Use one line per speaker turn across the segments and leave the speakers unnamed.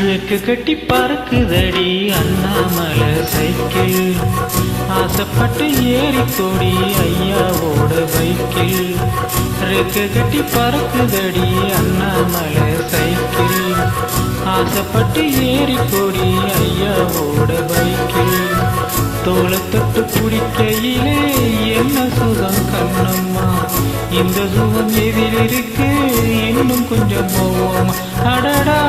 ரெக்கு கட்டி பறக்குதடி அண்ணாமலை சைக்கிள், ஆசைப்பட்டு ஏறி கொடி ஐயாவோட பைக்கில். ரெக்கு கட்டி பறக்குதடி அண்ணாமலை சைக்கிள், ஆசைப்பட்டு ஏறி கொடி ஐயாவோட பைக்கில். தோளை தொட்டு பிடிக்கையிலே என்ன சுகம் கண்ணம்மா, இந்த சுகம் எதில் இருக்கு இன்னும் கொஞ்சம் போவோம். அடடா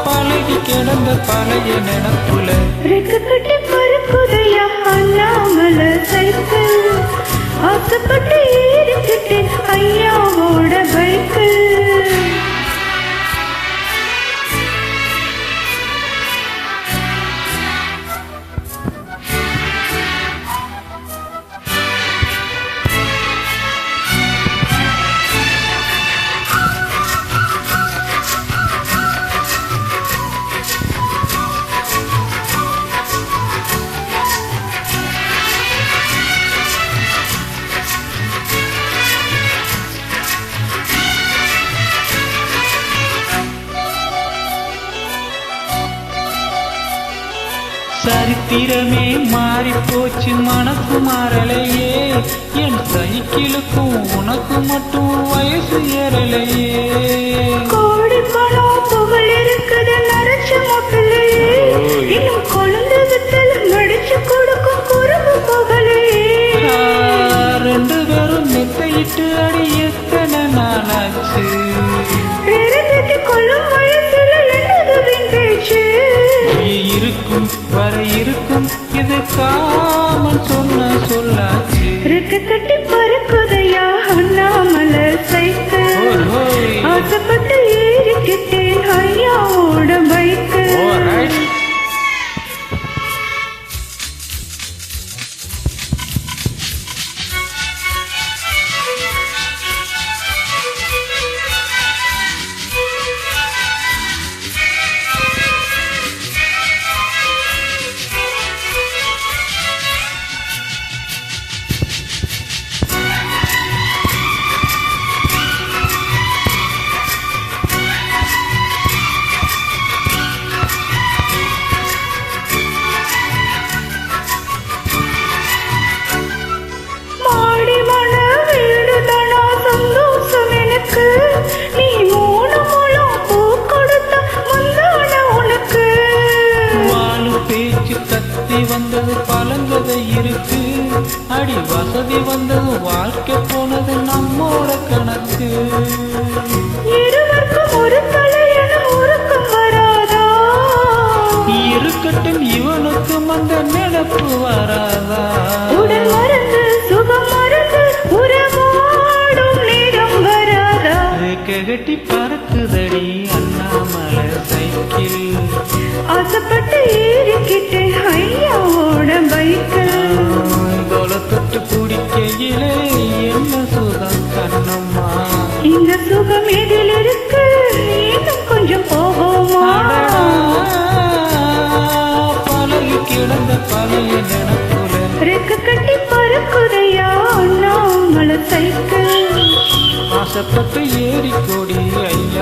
பழகி கிடந்த பழைய நினப்புல
ரெக்கு கட்டி பறக்குதையா அண்ணாமலை சைக்கிள், ஆசைப்பட்டு ஏறிக்கிட்டேன் ஐயாவோட பைக்கில்.
சரித்திரமே மாறி போச்சு மனசு மாறலையே, என் சைக்கிளுக்கும் உனக்கு மட்டும் வயசு ஏறலையே.
கோடி பணம் புகழ் இருக்குது நரைச்ச மாப்பிள்ளையே, இன்னும் குழந்தை வித்தல் நடிச்சு கொடுக்கும் குறும்பு புகழையே.
ரெண்டு பேரும் நெத்தையிட்டு அடி எத்தனை நாளாச்சு,
பேரத்திட்டு கொள்ளும் வயசுல என்னதுவின் பேச்சு.
இருக்கும் வர இருக்கும் இது காமன் சொன்ன சொல்லாச்சு.
ரெக்கு கட்டி பறக்குதையா அண்ணாமலை சைக்கிள், ஆசைப்பட்டு ஏறிக்கிட்டேன் ஐயாவோட பைக்கு.
வந்தது பழங்கதை இருக்கு அடி, வசதி வந்தது வாழ்க்கை போனது நம்மோட கணக்கு.
இருவருக்கும் ஒரு தலையன உறக்கம் வராதா,
இருக்கட்டும் இவனுக்கும் அந்த நினைப்பு வராதா.
உடல் மறந்து சுகம் மறந்து உறவாடும் நேரம் வராதா.
ரெக்க கட்டி பறக்குதடி அண்ணாமலை சைக்கிள்,
ஆசைப்பட்டு ஏறிக்கிட்டு ஐயாவோட பைக்கில்.
தோளை தொட்டு பிடிக்கையிலே என்ன சுகம் கண்ணம்மா,
இந்த சுகம் எதில் இருக்கு இன்னும் கொஞ்சம் போவோமா.
பழகி கிடந்த பழைய நினப்புல
ரெக்கு கட்டி பறக்குதையா அண்ணாமலை சைக்கிள்,
ஆசைப்பட்டு ஏறி கொடி ஐயா